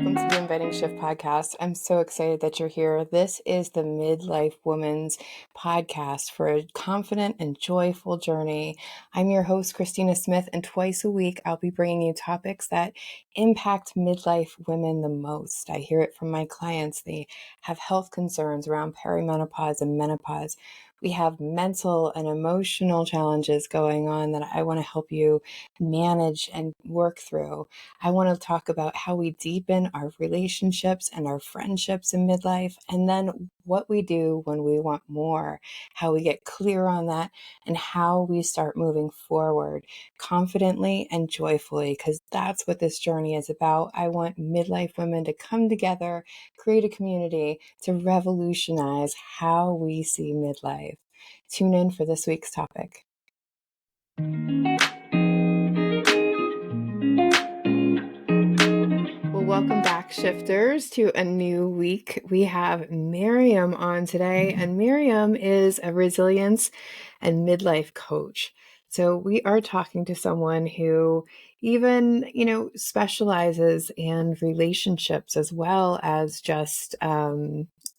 welcome to the Inviting Shift podcast. I'm so excited that you're here. This is the Midlife Woman's podcast for a confident and joyful journey. I'm your host, Christina Smith, and twice a week I'll be bringing you topics that impact midlife women the most. I hear it from my clients. They have health concerns around perimenopause and menopause. We have mental and emotional challenges going on that I want to help you manage and work through. I want to talk about how we deepen our relationships and our friendships in midlife, and then what we do when we want more, how we get clear on that, and how we start moving forward confidently and joyfully, because that's what this journey is about. I want midlife women to come together, create a community to revolutionize how we see midlife. Tune in for this week's topic. Well, welcome back, shifters, to a new week. We have Maryam on today, and Maryam is a resilience and midlife coach. So we are talking to someone who even, specializes in relationships as well as just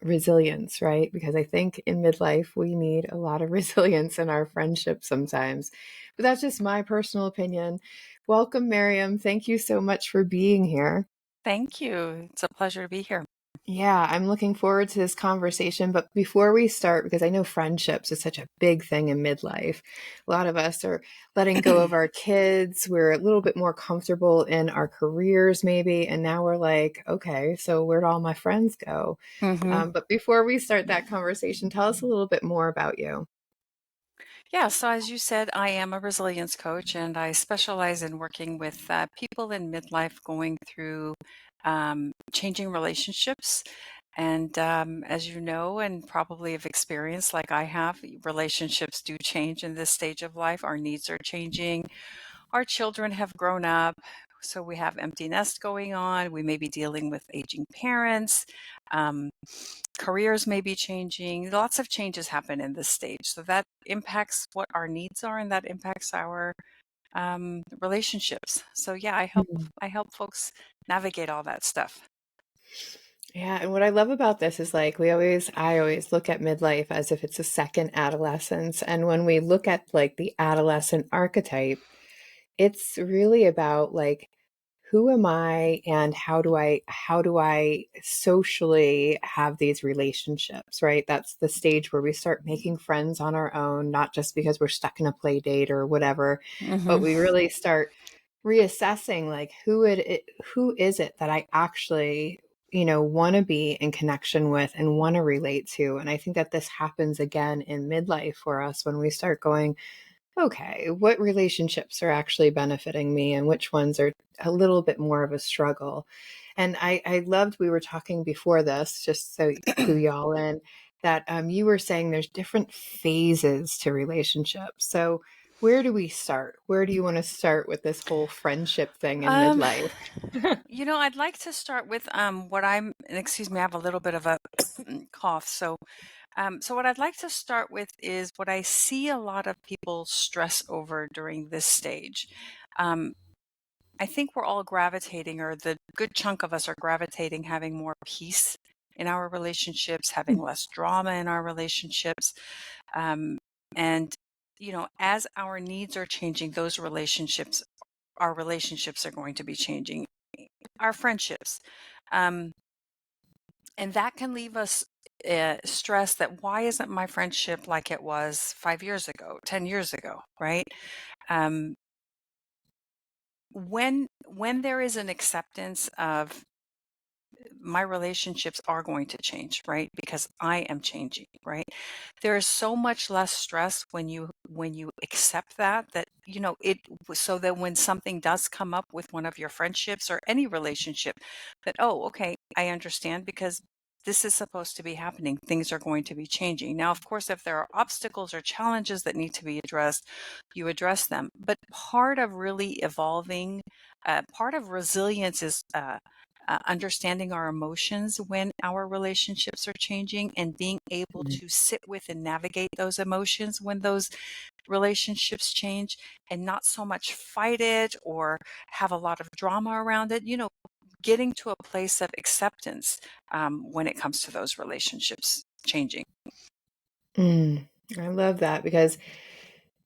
resilience, right? Because I think in midlife, we need a lot of resilience in our friendships sometimes. But that's just my personal opinion. Welcome, Maryam. Thank you so much for being here. Thank you. It's a pleasure to be here. Yeah, I'm looking forward to this conversation. But before we start, because I know friendships is such a big thing in midlife, a lot of us are letting go of our kids. We're a little bit more comfortable in our careers, maybe. And now we're like, okay, so where'd all my friends go? But before we start that conversation, tell us a little bit more about you. Yeah, so as you said, I am a resilience coach and I specialize in working with people in midlife going through changing relationships. And as you know, and probably have experienced like I have, relationships do change in this stage of life. Our needs are changing. Our children have grown up. So we have empty nest going on. We may be dealing with aging parents. Um, Careers may be changing. Lots of changes happen in this stage. So that impacts what our needs are and that impacts our relationships. So yeah, I help folks navigate all that stuff. Yeah, and what I love about this is like I always look at midlife as if it's a second adolescence. And when we look at like the adolescent archetype, it's really about like who am I and how do I socially have these relationships, right? That's the stage where we start making friends on our own, not just because we're stuck in a play date or whatever, but Hmm. we really start reassessing like who is it that I actually want to be in connection with and want to relate to. And I think that this happens again in midlife for us when we start going, okay, what relationships are actually benefiting me and which ones are a little bit more of a struggle. And I loved, we were talking before this, just so you can clue y'all in, that you were saying there's different phases to relationships. So where do we start? Where do you want to start with this whole friendship thing in Um, midlife? I'd like to start with what and excuse me, I have a little bit of a cough. So what I'd like to start with is what I see a lot of people stress over during this stage. Um, I think we're all gravitating, or the good chunk of us are gravitating, having more peace in our relationships, having less drama in our relationships. Um, and, as our needs are changing, our relationships are going to be changing, our friendships. Um, and that can leave us stressed that why isn't my friendship like it was 5 years ago, 10 years ago, right? Um, when there is an acceptance of my relationships are going to change, right? Because I am changing, right? There is so much less stress when you accept that it, so that when something does come up with one of your friendships or any relationship, that, oh, okay, I understand, because this is supposed to be happening. Things are going to be changing. Now, of course, if there are obstacles or challenges that need to be addressed, you address them. But part of really evolving, part of resilience is understanding our emotions when our relationships are changing, and being able to sit with and navigate those emotions when those relationships change, and not so much fight it or have a lot of drama around it. getting to a place of acceptance when it comes to those relationships changing. Mm, I love that because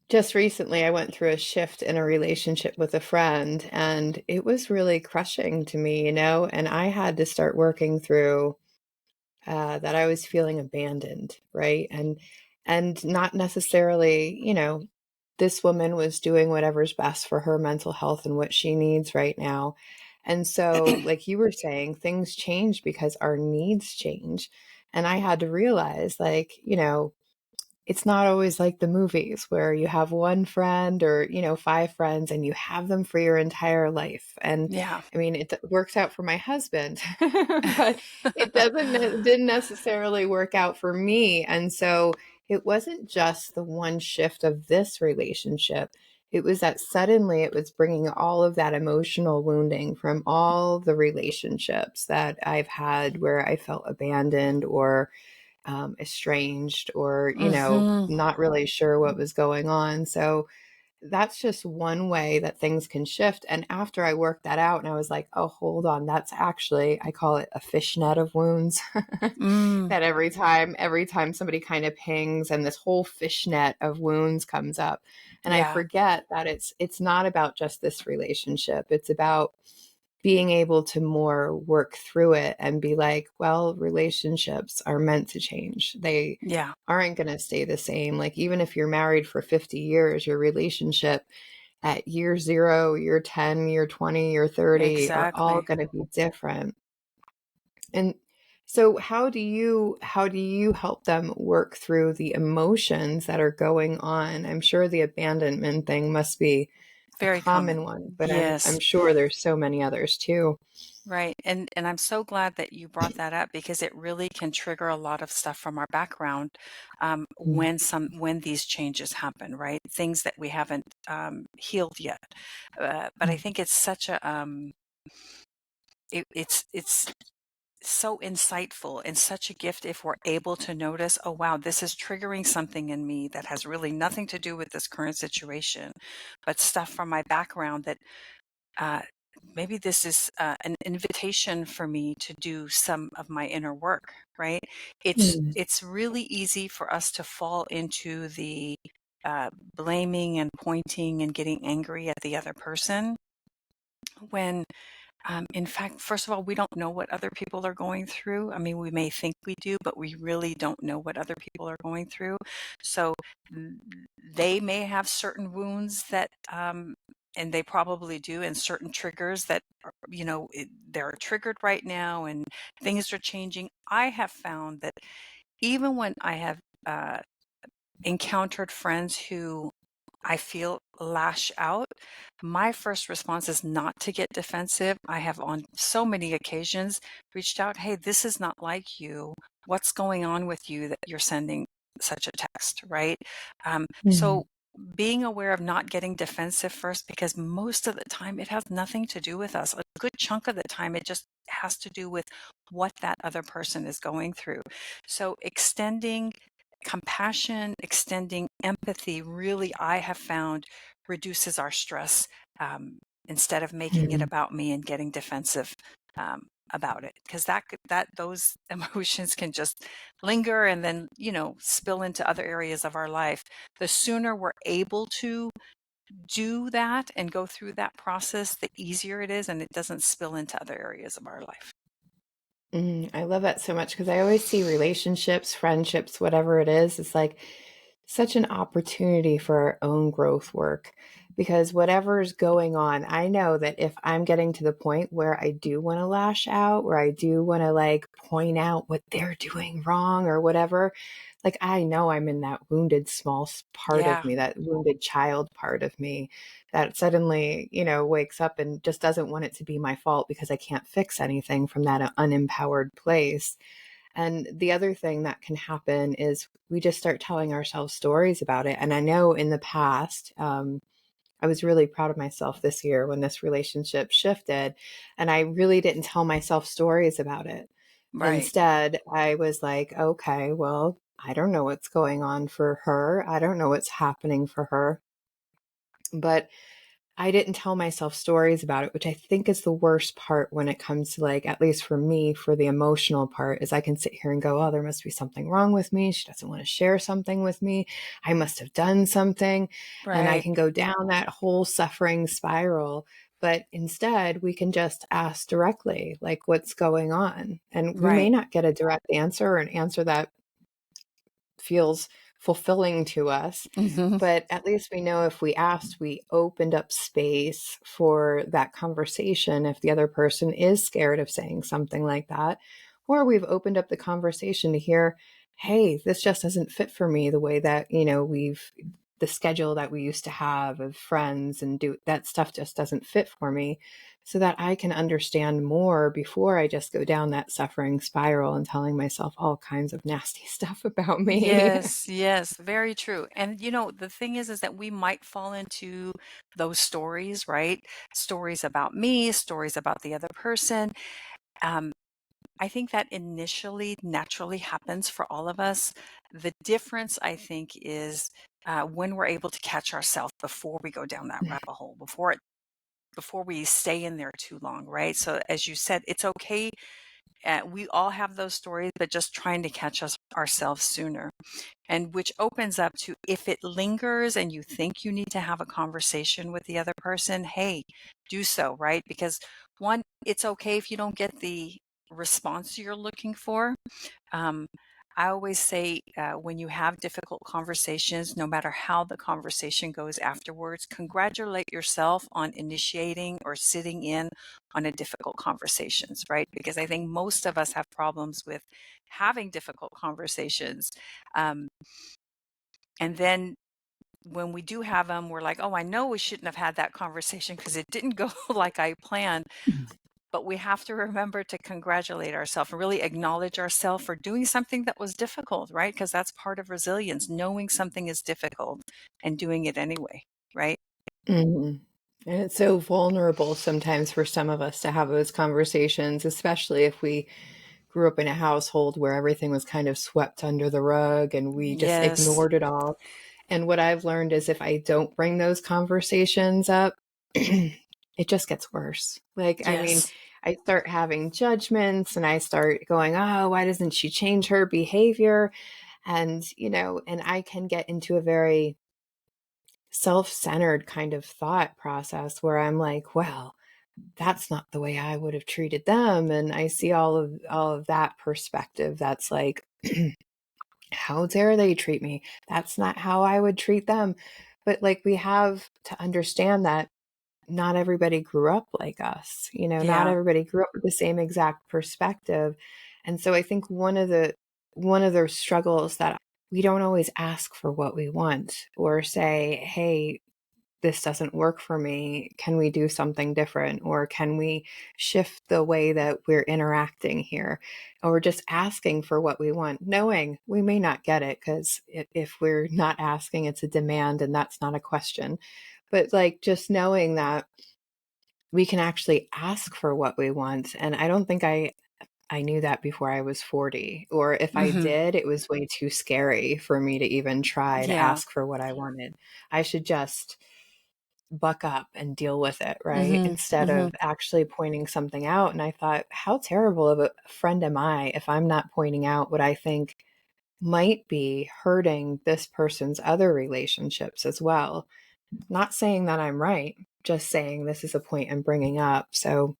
just recently I went through a shift in a relationship with a friend and it was really crushing to me, and I had to start working through that I was feeling abandoned, right? And not necessarily, this woman was doing whatever's best for her mental health and what she needs right now. And so, like you were saying, things change because our needs change. And I had to realize, like, it's not always like the movies where you have one friend or, five friends and you have them for your entire life. And Yeah. I mean, it works out for my husband, but it didn't necessarily work out for me. And so it wasn't just the one shift of this relationship. It was that suddenly it was bringing all of that emotional wounding from all the relationships that I've had where I felt abandoned or estranged or, Hmm. not really sure what was going on. So that's just one way that things can shift. And after I worked that out and I was like, oh, hold on, that's actually, I call it a fishnet of wounds. Mm, That every time somebody kind of pings and this whole fishnet of wounds comes up. And I yeah. forget that it's not about just this relationship. It's about being able to more work through it and be like, well, relationships are meant to change. They Yeah. aren't going to stay the same. Like, even if you're married for 50 years, your relationship at year 0, year 10, year 20, year 30 are all Exactly. going to be different. And so how do you help them work through the emotions that are going on? I'm sure the abandonment thing must be a Very common common. one, but I'm Yes. sure there's so many others too. Right. And I'm so glad that you brought that up because it really can trigger a lot of stuff from our background Mm, when these changes happen, right? Things that we haven't healed yet. But I mm, think it's such a it's so insightful and such a gift if we're able to notice, oh wow, this is triggering something in me that has really nothing to do with this current situation, but stuff from my background that uh, maybe this is an invitation for me to do some of my inner work, right? mm, It's really easy for us to fall into the blaming and pointing and getting angry at the other person when in fact, first of all, we don't know what other people are going through. I mean, we may think we do, but we really don't know what other people are going through. So mm, they may have certain wounds that, and they probably do, and certain triggers that, they're triggered right now and things are changing. I have found that even when I have uh, encountered friends who I feel lash out, my first response is not to get defensive. I have on so many occasions reached out, hey, this is not like you. What's going on with you that you're sending such a text, right? So mm, being aware of not getting defensive first, because most of the time it has nothing to do with us. A good chunk of the time it just has to do with what that other person is going through. So extending compassion, extending empathy, really, I have found reduces our stress instead of making it mm. about me and getting defensive about it. Because those emotions can just linger and then spill into other areas of our life. The sooner we're able to do that and go through that process, the easier it is, and it doesn't spill into other areas of our life. I love that so much because I always see relationships, friendships, whatever it is, it's like such an opportunity for our own growth work. Because whatever's going on, I know that if I'm getting to the point where I do want to lash out, where I do want to like point out what they're doing wrong or whatever, like I know I'm in that wounded part of Yeah. me, that wounded child part of me that suddenly, wakes up and just doesn't want it to be my fault because I can't fix anything from that unempowered place. And the other thing that can happen is we just start telling ourselves stories about it. And I know in the past, I was really proud of myself this year when this relationship shifted, and I really didn't tell myself stories about it. Right. Instead, I was like, okay, well, I don't know what's going on for her. I don't know what's happening for her. But I didn't tell myself stories about it, which I think is the worst part when it comes to, like, at least for me, for the emotional part, is I can sit here and go, oh, there must be something wrong with me. She doesn't want to share something with me. I must have done something. And I Right. can go down that whole suffering spiral. But instead, we can just ask directly, like, what's going on? And we may Right. not get a direct answer, or an answer that feels fulfilling to us. Hmm. But at least we know if we asked, we opened up space for that conversation. If the other person is scared of saying something like that, or we've opened up the conversation to hear, hey, this just doesn't fit for me the way that, the schedule that we used to have of friends and do that stuff just doesn't fit for me, so that I can understand more before I just go down that suffering spiral and telling myself all kinds of nasty stuff about me. Yes, yes, very true. And the thing is that we might fall into those stories, right? Stories about me, stories about the other person. Um, I think that initially naturally happens for all of us. The difference, I think, is when we're able to catch ourselves before we go down that rabbit hole, before we stay in there too long, right? So, as you said, it's okay. We all have those stories, but just trying to catch ourselves sooner. And which opens up to, if it lingers and you think you need to have a conversation with the other person, hey, do so, right? Because one, it's okay if you don't get the response you're looking for. Um, I always say, when you have difficult conversations, no matter how the conversation goes afterwards, congratulate yourself on initiating or sitting in on a difficult conversations, right? Because I think most of us have problems with having difficult conversations. Um, and then when we do have them, we're like, oh, I know we shouldn't have had that conversation because it didn't go like I planned. But we have to remember to congratulate ourselves and really acknowledge ourselves for doing something that was difficult, right? Because that's part of resilience, knowing something is difficult and doing it anyway, right? Mhm. And it's so vulnerable sometimes for some of us to have those conversations, especially if we grew up in a household where everything was kind of swept under the rug and we just Yes. ignored it all. And what I've learned is if I don't bring those conversations up, it just gets worse. Like, I mean, Yes. I start having judgments and I start going, oh, why doesn't she change her behavior? And, and I can get into a very self-centered kind of thought process where I'm like, well, that's not the way I would have treated them. And I see all of that perspective that's like, how dare they treat me? That's not how I would treat them. But like we have to understand that not everybody grew up like us. Not Yeah. everybody grew up with the same exact perspective. And so I think one of the struggles that we don't always ask for what we want or say, hey, this doesn't work for me. Can we do something different? Or can we shift the way that we're interacting here? Or just asking for what we want, knowing we may not get it because if we're not asking, it's a demand and that's not a question. But like just knowing that we can actually ask for what we want. And I don't think I knew that before I was 40. Or if I Hmm. did, it was way too scary for me to even try to Yeah. ask for what I wanted. I should just buck up and deal with it, right? Hmm. Instead Hmm. of actually pointing something out. And I thought, how terrible of a friend am I if I'm not pointing out what I think might be hurting this person's other relationships as well? Not saying that I'm right, just saying this is a point I'm bringing up. So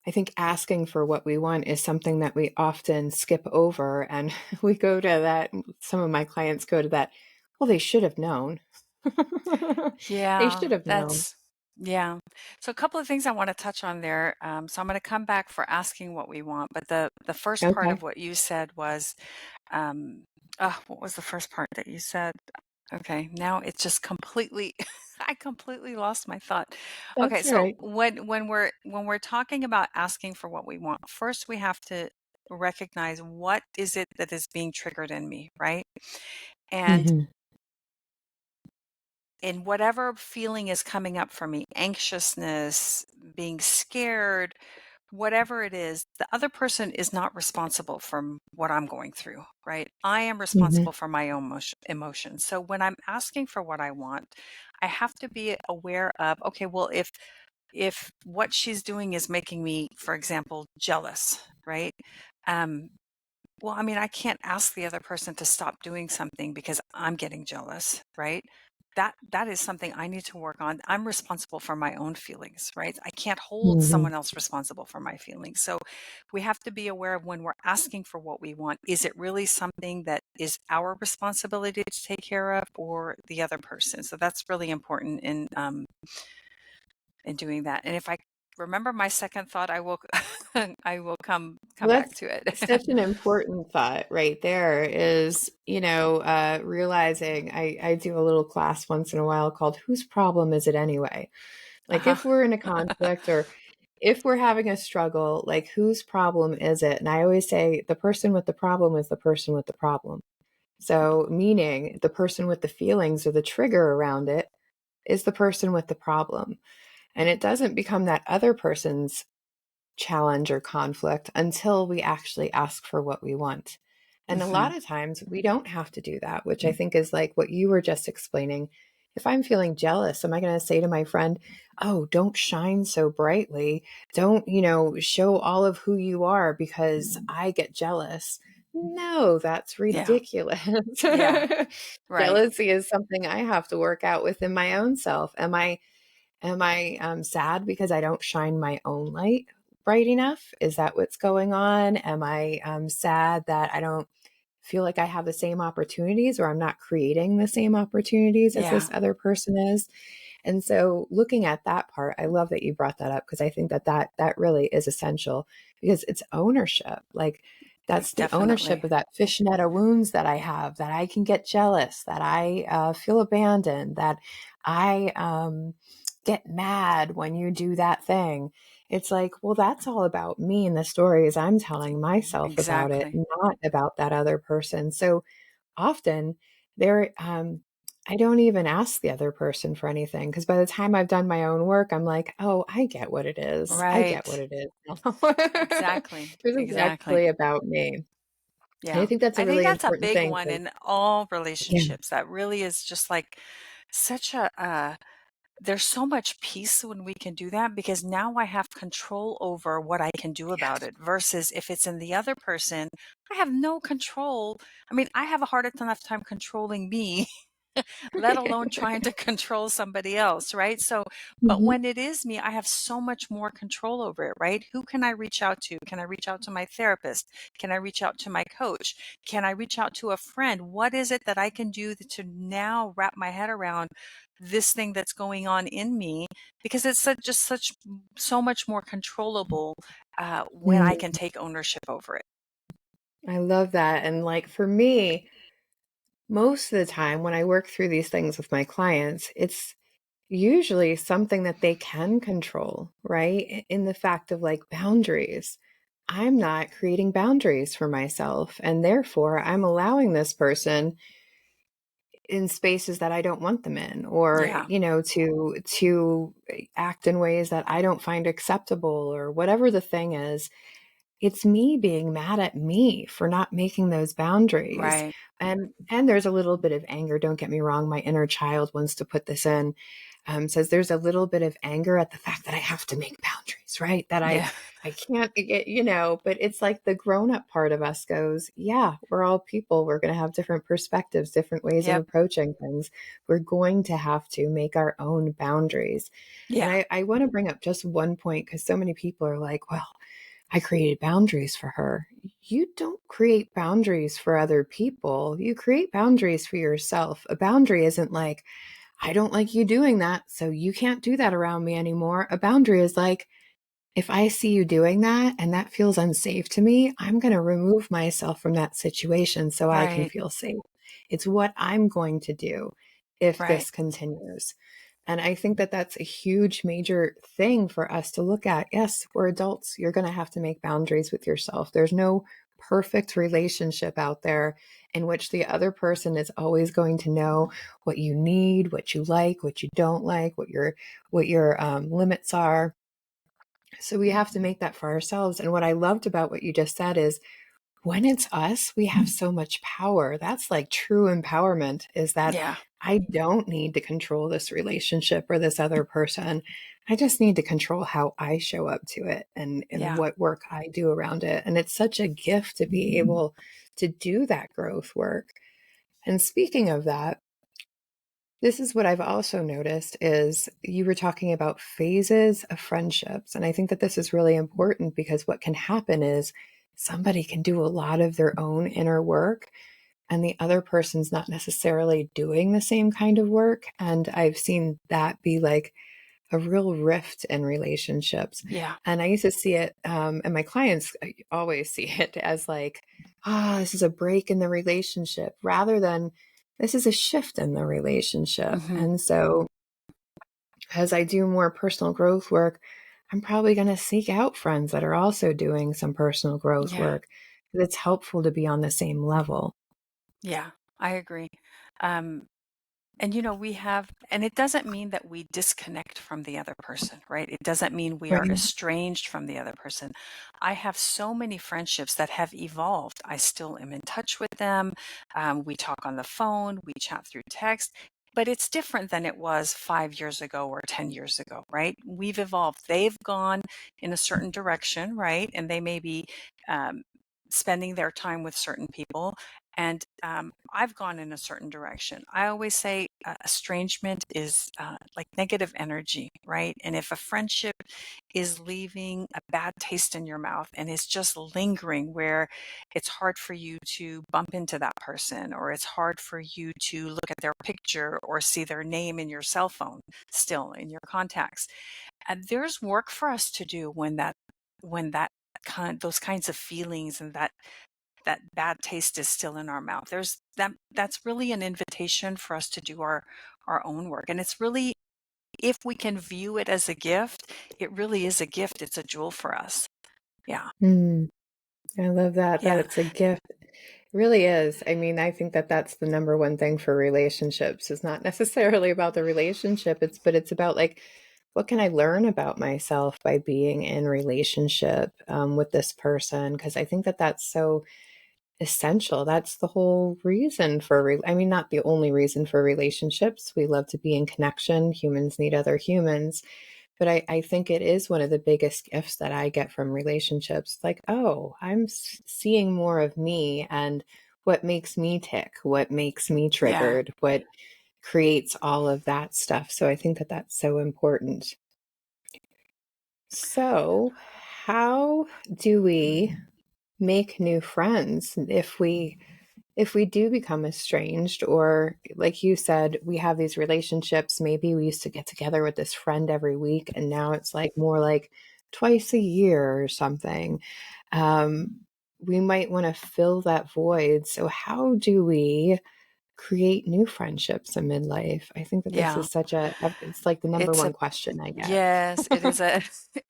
I think asking for what we want is something that we often skip over. And we go to that, some of my clients go to that, well, they should have known. They Yeah. should have known. Yeah. So a couple of things I want to touch on there. So I'm going to come back for asking what we want, but the first part of Okay. what you said was, um, what was the first part that you said? Okay, now it's just completely I completely lost my thought. Okay, That's all so right. when we're talking about asking for what we want, first we have to recognize what is it that is being triggered in me, right? And Mhm. in whatever feeling is coming up for me, anxiousness, being scared, whatever it is, the other person is not responsible for what I'm going through, right? I am Hmm. responsible for my own emotions. So when I'm asking for what I want, I have to be aware of, okay, well, if what she's doing is making me, for example, jealous, right? Um, well, I mean, I can't ask the other person to stop doing something because I'm getting jealous, right? That is something I need to work on. I'm responsible for my own feelings, right? I can't hold Hmm. someone else responsible for my feelings. So we have to be aware of when we're asking for what we want, is it really something that is our responsibility to take care of or the other person? So that's really important in doing that. And if I remember my second thought, I will I will come Well, back that's to it. such an important thought right there is, realizing I do a little class once in a while called Whose Problem Is It Anyway? Like Uh-huh. if we're in a conflict or if we're having a struggle, like whose problem is it? And I always say the person with the problem is the person with the problem. So, meaning the person with the feelings or the trigger around it is the person with the problem. And it doesn't become that other person's challenge or conflict until we actually ask for what we want. And a Hmm. lot of times we don't have to do that, which I think is like what you were just explaining. If I'm feeling jealous, am I going to say to my friend, "Oh, don't shine so brightly. Don't, show all of who you are because I get jealous." No, that's Yeah. ridiculous. Yeah. Right. Jealousy is something I have to work out within my own self. Am I sad because I don't shine my own light bright enough? Is that what's going on? Am I sad that I don't feel like I have the same opportunities or I'm not creating the same opportunities as Yeah. this other person is? And so looking at that part, I love that you brought that up because I think that really is essential because it's ownership. Like that's the ownership Definitely. of that fishnet of wounds that I have, that I can get jealous, that I feel abandoned, that I get mad when you do that thing. It's like, well, that's all about me and the stories I'm telling myself about it, Exactly. not about that other person. So often there I don't even ask the other person for anything because by the time I've done my own work, I'm like, "Oh, I get what it is. I get what Right. it is now." Exactly. This is Exactly. actually about me. And I Yeah. think that's a I think really that's a important big thing one 'cause in all yeah. relationships. That really is just like such a there's so much peace when we can do that because now I have control over what I can do about Yes. it versus if it's in the other person, I have no control. I mean, I have a hard enough time controlling me, let alone trying to control somebody else, right? So, but Mhm. when it is me, I have so much more control over it, right? Who can I reach out to? Can I reach out to my therapist? Can I reach out to my coach? Can I reach out to a friend? What is it that I can do to now wrap my head around this thing that's going on in me? Because it's just such so much more controllable when I can Mm, take ownership over it. I love that, and, like, for me, most of the time when I work through these things with my clients, it's usually something that they can control, right? In the fact of like boundaries. I'm not creating boundaries for myself, and therefore I'm allowing this person in spaces that I don't want them in, or Yeah. to act in ways that I don't find acceptable, or whatever the thing is. It's me being mad at me for not making those boundaries. Right. And there's a little bit of anger, don't get me wrong, my inner child wants to put this in, says there's a little bit of anger at the fact that I have to make boundaries, right? That I Yeah. I can't get, but it's like the grown-up part of us goes, yeah, we're all people. We're going to have different perspectives, different ways of Yep. approaching things. We're going to have to make our own boundaries. And Yeah. I want to bring up just one point because so many people are like, well, I created boundaries for her. You don't create boundaries for other people. You create boundaries for yourself. A boundary isn't like, I don't like you doing that, so you can't do that around me anymore. A boundary is like, if I see you doing that and that feels unsafe to me, I'm going to remove myself from that situation so I can Right. feel safe. It's what I'm going to do if Right. this continues. And I think that that's a huge, major thing for us to look at. Yes, we're adults. You're going to have to make boundaries with yourself. There's no perfect relationship out there in which the other person is always going to know what you need, what you like, what you don't like, what your limits are. So we have to make that for ourselves. And what I loved about what you just said is when it's us, we have so much power. That's like true empowerment, is that Yeah. I don't need to control this relationship or this other person. I just need to control how I show up to it and Yeah. what work I do around it. And it's such a gift to be able to do that growth work. And speaking of that, this is what I've also noticed is you were talking about phases of friendships. And I think that this is really important because what can happen is somebody can do a lot of their own inner work and the other person's not necessarily doing the same kind of work. And I've seen that be like a real rift in relationships. Yeah. And I used to see it, and my clients always see it as like, this is a break in the relationship rather than this is a shift in the relationship. Hmm. And so as I do more personal growth work, I'm probably going to seek out friends that are also doing some personal growth Yeah. work. It's helpful to be on the same level. Yeah. I agree. Um, And we have, and it doesn't mean that we disconnect from the other person, right? It doesn't mean we are Right. estranged from the other person. I have so many friendships that have evolved. I still am in touch with them. We talk on the phone, we chat through text, but it's different than it was 5 years ago or 10 years ago, right? We've evolved. They've gone in a certain direction, right? And they may be um, spending their time with certain people, and I've gone in a certain direction. I always say estrangement is like negative energy, right? And if a friendship is leaving a bad taste in your mouth and is just lingering where it's hard for you to bump into that person, or it's hard for you to look at their picture or see their name in your cell phone still in your contacts. And there's work for us to do when that those kinds of feelings and that bad taste is still in our mouth. That's really an invitation for us to do our own work. And it's really, if we can view it as a gift, it really is a gift. It's a jewel for us. Yeah. Mm, I love that Yeah. it's a gift. It really is. I mean, I think that that's the number one thing for relationships is not necessarily about the relationship. But it's about like, what can I learn about myself by being in relationship with this person? Because I think that that's so essential. That's the whole reason for, I mean, not the only reason for relationships. We love to be in connection. Humans need other humans. But I think it is one of the biggest gifts that I get from relationships. Like, oh, I'm seeing more of me and what makes me tick, what makes me Yeah. triggered, what creates all of that stuff. So I think that that's so important. So, how do we make new friends if we do become estranged, or like you said, we have these relationships, maybe we used to get together with this friend every week and now it's like more like twice a year or something. um, we might want to fill that void. So how do we create new friendships in midlife? I think that this Yeah. is it's like the number It's one a question I get. Yes, it is a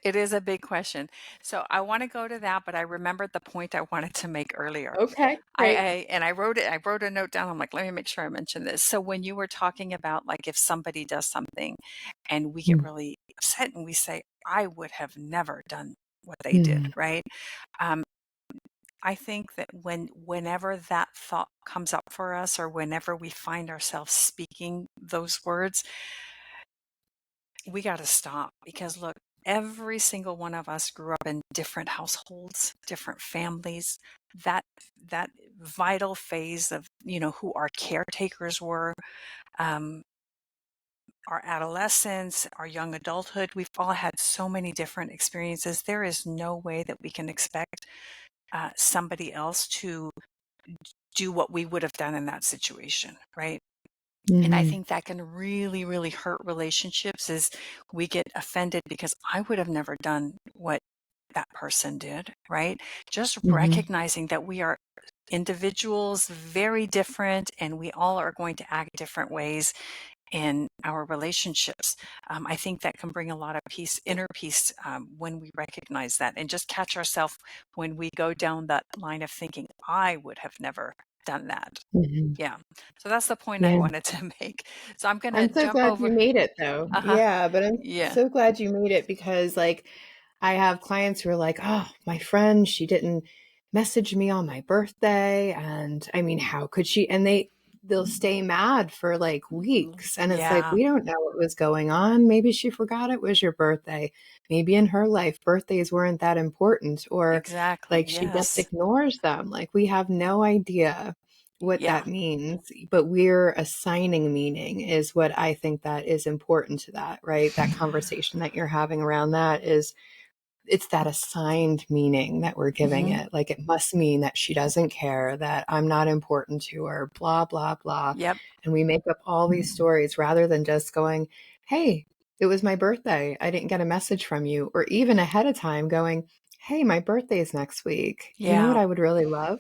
it is a big question. So I want to go to that, but I remembered the point I wanted to make earlier. Okay, I, great. I and I wrote it. I wrote a note down. I'm like, let me make sure I mention this. So when you were talking about like if somebody does something, and we get Mm, really upset and we say, I would have never done what they did, mm, right? Um, I think that whenever that thought comes up for us, or whenever we find ourselves speaking those words, we got to stop, because look, every single one of us grew up in different households, different families. That vital phase of who our caretakers were, um, our adolescence, our young adulthood. We've all had so many different experiences. There is no way that we can expect somebody else to do what we would have done in that situation, right? And I mhm, think that can really, really hurt relationships, is we get offended because I would have never done what that person did, right? Just mhm, recognizing that we are individuals, very different, and we all are going to act different ways in our relationships. I think that can bring a lot of peace, inner peace, when we recognize that and just catch ourselves when we go down that line of thinking, I would have never done that. mhm. Yeah. So that's the point I Yeah. wanted to make. So I'm going to I'm so jump glad over. you made it though. Uh huh. Yeah, but I'm Yeah. so glad you made it because like I have clients who are like, oh, my friend, she didn't message me on my birthday. And I mean, how could she? And they'll stay mad for like weeks. And it's like, Yeah, we don't know what was going on. Maybe she forgot it was your birthday. Maybe in her life, birthdays weren't that important, or exactly. like she just Yes. ignores them. Like we have no idea what Yeah. that means, but we're assigning meaning is what I think that is important to that, right? That conversation that you're having around that is it's that assigned meaning that we're giving Hmm. it. Like it must mean that she doesn't care, that I'm not important to her, blah, blah, blah. Yep. And we make up all these stories rather than just going, hey, it was my birthday. I didn't get a message from you. Or even ahead of time going, hey, my birthday's next week. You know what Yeah. I would really love?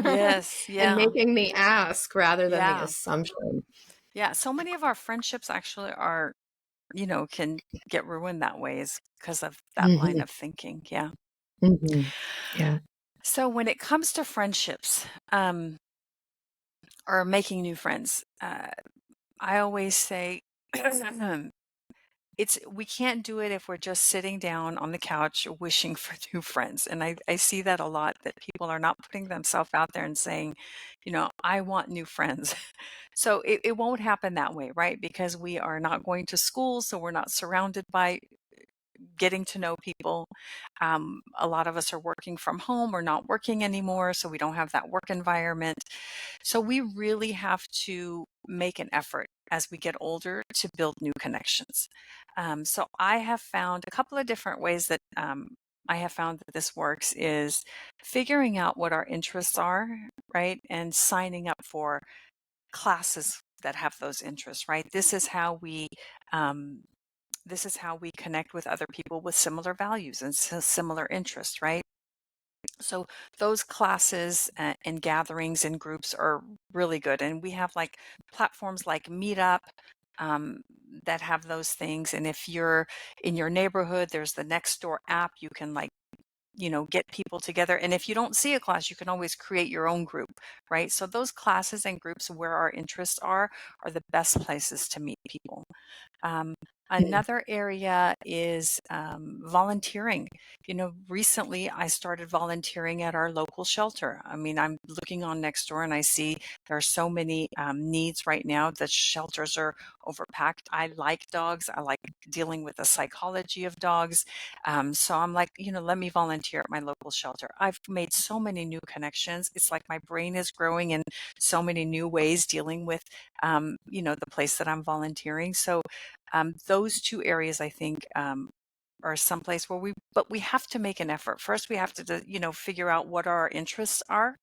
Yes. And Yeah. making the ask rather than the Yeah. assumption. Yeah. So many of our friendships actually are, can get ruined that way is because of that line Hmm. of thinking. Yeah. Hmm. Yeah. So when it comes to friendships, or making new friends, I always say, it's we can't do it if we're just sitting down on the couch wishing for new friends. And I see that a lot, that people are not putting themselves out there and saying, I want new friends. So it won't happen that way, right? Because we are not going to school, so we're not surrounded by getting to know people. A lot of us are working from home or not working anymore, so we don't have that work environment. So we really have to make an effort as we get older to build new connections. So I have found a couple of different ways that I have found that this works is figuring out what our interests are, right? And signing up for classes that have those interests, right? Um, this is how we connect with other people with similar values and similar interests, right? So those classes and gatherings and groups are really good. And we have like platforms like Meetup um, that have those things. And if you're in your neighborhood, there's the Nextdoor app. You can like, get people together. And if you don't see a class, you can always create your own group, right? So those classes and groups where our interests are the best places to meet people. Um, Another area is volunteering. Recently I started volunteering at our local shelter. I mean, I'm looking on Nextdoor and I see there are so many needs right now. The shelters are overpacked. I like dogs. I like dealing with the psychology of dogs. So I'm like, let me volunteer at my local shelter. I've made so many new connections. It's like my brain is growing in so many new ways dealing with, the place that I'm volunteering. So those two areas, I think, are someplace where but we have to make an effort. First, we have to, figure out what our interests are,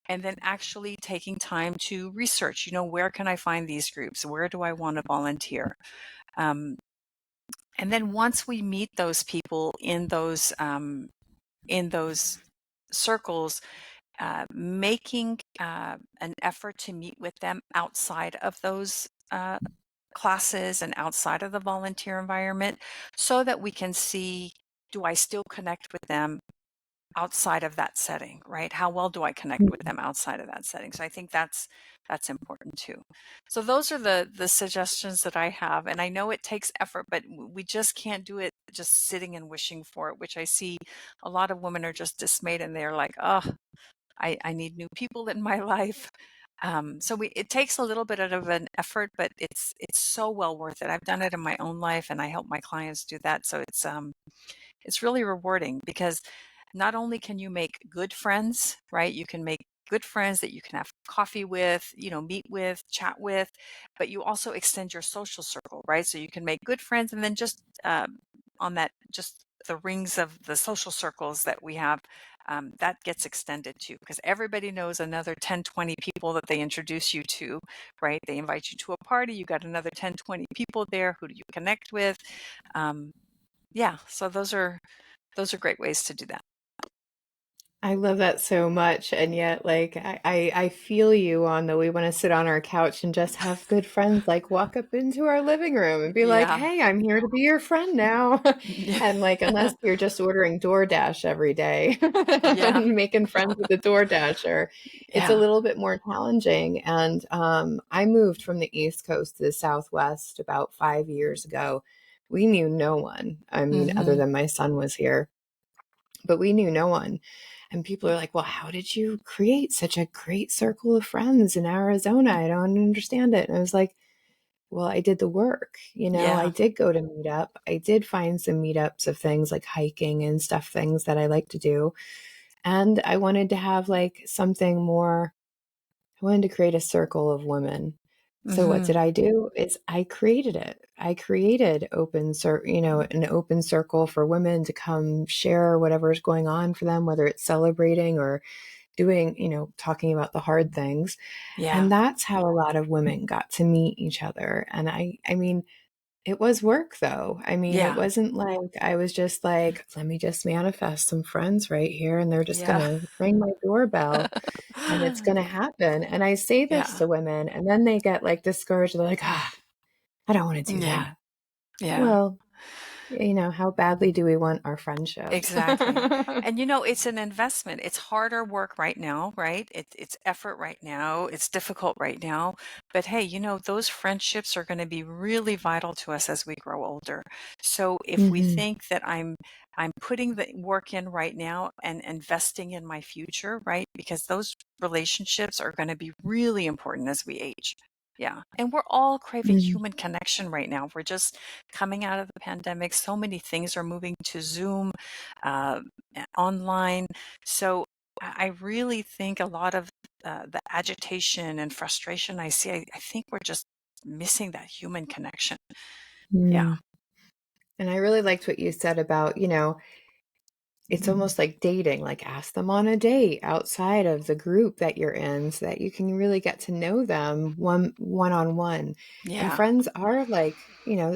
and then actually taking time to research, where can I find these groups? Where do I want to volunteer? Um, and then once we meet those people in those circles, making an effort to meet with them outside of those classes and outside of the volunteer environment so that we can see, do I still connect with them outside of that setting, right? How well do I connect with them outside of that setting? So I think that's important too. So those are the suggestions that I have, and I know it takes effort, but we just can't do it just sitting and wishing for it, which I see a lot of women are just dismayed and they're like, oh, I need new people in my life. So it takes a little bit of an effort, but it's so well worth it. I've done it in my own life, and I help my clients do that. So it's really rewarding because not only can you make good friends, right? You can make good friends that you can have coffee with, meet with, chat with, but you also extend your social circle, right? So you can make good friends, and then just on that, just the rings of the social circles that we have, that gets extended too, because everybody knows another 10, 20 people that they introduce you to, right? They invite you to a party, you got another 10, 20 people there. Who do you connect with? Um, yeah, so those are great ways to do that. I love that so much. And yet, like, I feel you on the we want to sit on our couch and just have good friends, like, walk up into our living room and be like, Yeah. hey, I'm here to be your friend now. And, like, unless you're just ordering DoorDash every day Yeah. and making friends with the DoorDasher, it's a Yeah. little bit more challenging. And I moved from the East Coast to the Southwest about 5 years ago. we knew no one. I mean, other Mhm. than my son was here, but we knew no one. And people are like, well, how did you create such a great circle of friends in Arizona? I don't understand it. And I was like, well, I did the work. I Yeah. did go to meetup. I did find some meetups of things like hiking and stuff, things that I like to do. And I wanted to have like something more. I wanted to create a circle of women. So what did Mhm. I do? Is I created it. I created an open circle for women to come share whatever is going on for them, whether it's celebrating or doing, talking about the hard things. Yeah. And that's how a lot of women got to meet each other. And I mean, it was work though. I mean, it Yeah. wasn't like I was just like, let me just manifest some friends right here and they're just going Yeah. to ring my doorbell and it's going to happen. And I say this Yeah. to women and then they get like discouraged. They're like, I don't want to do Yeah. that. Yeah. Well, how badly do we want our friendship? Exactly. And it's an investment. It's harder work right now, right? It's effort right now. It's difficult right now. But hey, those friendships are going to be really vital to us as we grow older. So if we Hmm. think that I'm putting the work in right now and investing in my future, right? Because those relationships are going to be really important as we age. Yeah. And we're all craving Hmm. human connection right now. We're just coming out of the pandemic. So many things are moving to Zoom, uh, online. So I really think a lot of the agitation and frustration I see, I think we're just missing that human connection. Yeah. And I really liked what you said about, it's almost like dating, like ask them on a date outside of the group that you're in so that you can really get to know them one on one. And Yeah. friends are like,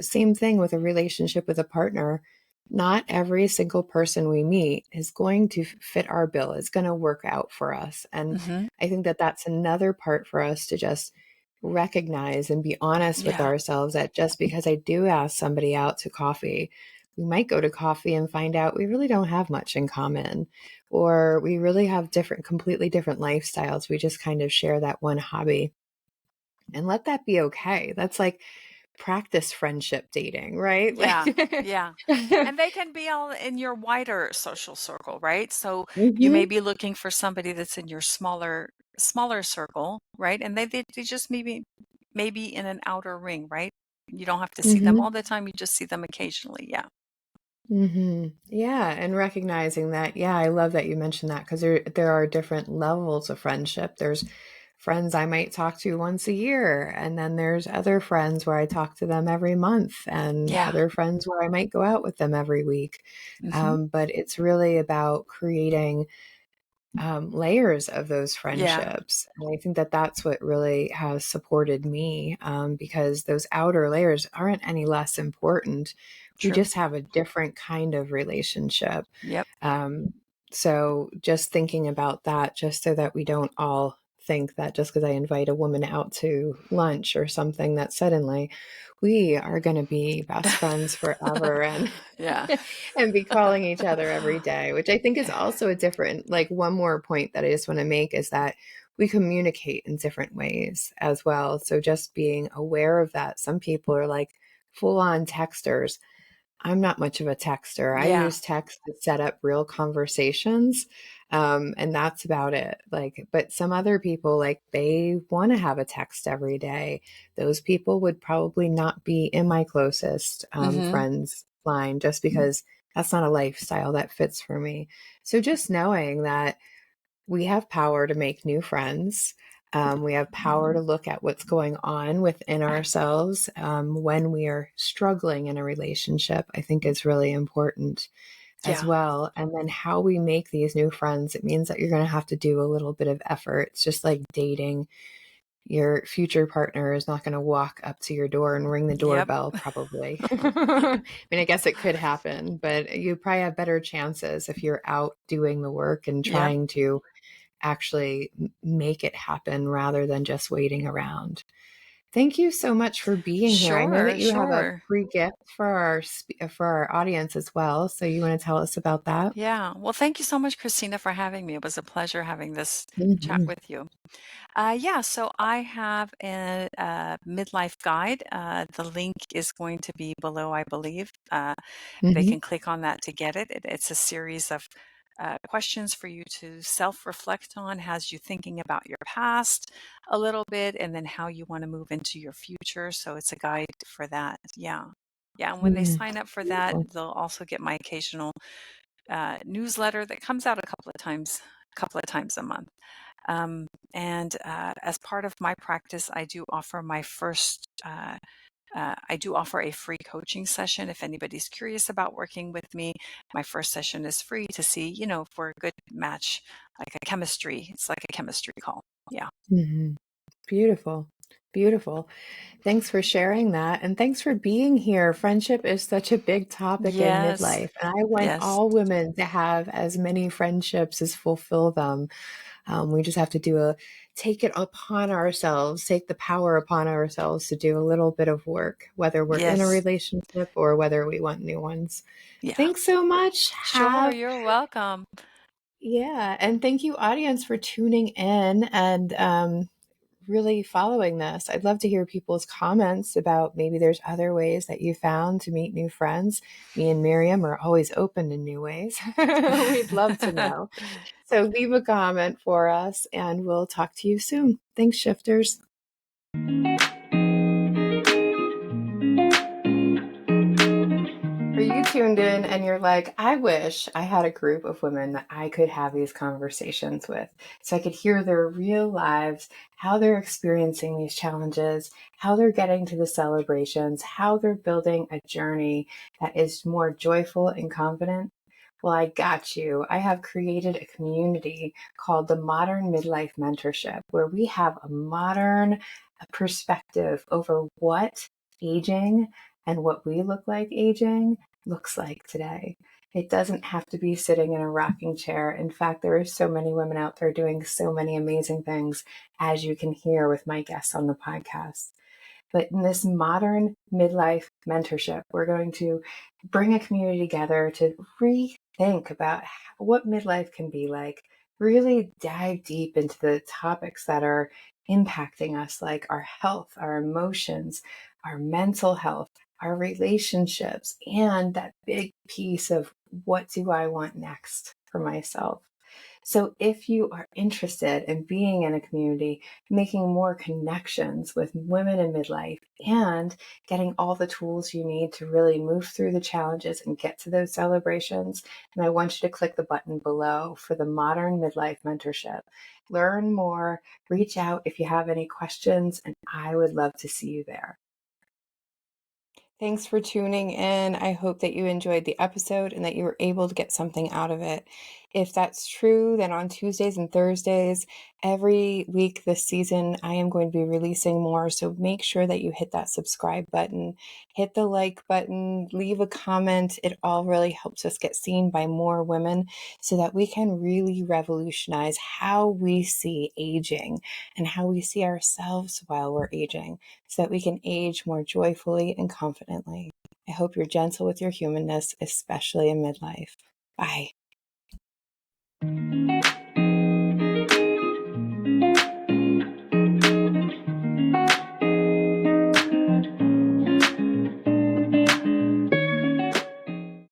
same thing with a relationship with a partner. Not every single person we meet is going to fit our bill, is going to work out for us. And Hmm. I think that that's another part for us to just recognize and be honest with Yeah. ourselves that just because I do ask somebody out to coffee, we might go to coffee and find out we really don't have much in common, or we really have completely different lifestyles. We just kind of share that one hobby and let that be okay. That's like practice friendship dating, right? Yeah. Like, Yeah. And they can be all in your wider social circle, right? So you may hmm. be looking for somebody that's in your smaller circle, right? And they just maybe in an outer ring, right? You don't have to see them Hmm. all the time. You just see them occasionally. Yeah. Hmm. Yeah, and recognizing that, yeah, I love that you mentioned that because there are different levels of friendship. There's friends I might talk to once a year, and then there's other friends where I talk to them every month, and Yeah. other friends where I might go out with them every week. Hmm. But it's really about creating layers of those Yeah. friendships. And I think that that's what really has supported me because those outer layers aren't any less important. We True. just have a different kind of relationship. Yep. Um, so just thinking about that, just so that we don't all think that just because I invite a woman out to lunch or something, that suddenly we are going to be best friends forever and Yeah. and be calling each other every day, which I think is also a different, like one more point that I just want to make is that we communicate in different ways as well. So just being aware of that. Some people are like full on texters. I'm not much of a texter. I Yeah. use text to set up real conversations. And that's about it. Like, but some other people, like, they want to have a text every day. Those people would probably not be in my closest Hmm. friends line just because that's not a lifestyle that fits for me. So just knowing that we have power to make new friends. We have power to look at what's going on within ourselves when we are struggling in a relationship, I think is really important as Yeah. well. And then how we make these new friends, it means that you're going to have to do a little bit of effort. It's just like dating. Your future partner is not going to walk up to your door and ring the Yep. doorbell, probably. I mean, I guess it could happen, but you probably have better chances if you're out doing the work and Yep. trying to actually make it happen rather than just waiting around. Thank you so much for being here. I know that Sure, you have a sure. free gift for our audience as well. So you want to tell us about that? Yeah. Well, thank you so much, Christina, for having me. It was a pleasure having this chat Hmm. with you. Yeah, so I have a midlife guide. The link is going to be below, I believe. They Hmm. can click on that to get it. It's a series of questions for you to self reflect on, has you thinking about your past a little bit, and then how you want to move into your future. So it's a guide for that. Yeah. Yeah. And when they sign up for that, Beautiful. they'll also get my occasional newsletter that comes out a couple of times a month. And as part of my practice, I do offer I do offer a free coaching session. If anybody's curious about working with me, my first session is free to see, if we're a good match, like a chemistry. It's like a chemistry call. Yeah. Hmm. Beautiful. Beautiful. Thanks for sharing that. And thanks for being here. Friendship is such a big topic in Yes. midlife. And I want Yes. all women to have as many friendships as fulfill them. We just have to take it upon ourselves, take the power upon ourselves to do a little bit of work, whether we're in a Yes. relationship or whether we want new ones. Yeah. Thanks so much. Sure. You're welcome. Yeah. And thank you, audience, for tuning in and really following this. I'd love to hear people's comments about maybe there's other ways that you found to meet new friends. Me and Miriam are always open to new ways. We'd love to know. So leave a comment for us and we'll talk to you soon. Thanks, shifters. Are you tuned in and you're like, I wish I had a group of women that I could have these conversations with so I could hear their real lives, how they're experiencing these challenges, how they're getting to the celebrations, how they're building a journey that is more joyful and confident? Well, I got you. I have created a community called the Modern Midlife Mentorship, where we have a modern perspective over what aging and what we look like aging looks like today. It doesn't have to be sitting in a rocking chair. In fact, there are so many women out there doing so many amazing things, as you can hear with my guests on the podcast. But in this modern midlife mentorship, we're going to bring a community together to rethink about what midlife can be like, really dive deep into the topics that are impacting us, like our health, our emotions, our mental health, our relationships, and that big piece of what do I want next for myself. So, if you are interested in being in a community, making more connections with women in midlife, and getting all the tools you need to really move through the challenges and get to those celebrations, then I want you to click the button below for the Modern Midlife Mentorship. Learn more, reach out if you have any questions, and I would love to see you there. Thanks for tuning in. I hope that you enjoyed the episode and that you were able to get something out of it. If that's true, then on Tuesdays and Thursdays, every week this season, I am going to be releasing more. So make sure that you hit that subscribe button, hit the like button, leave a comment. It all really helps us get seen by more women so that we can really revolutionize how we see aging and how we see ourselves while we're aging so that we can age more joyfully and confidently. I hope you're gentle with your humanness, especially in midlife. Bye.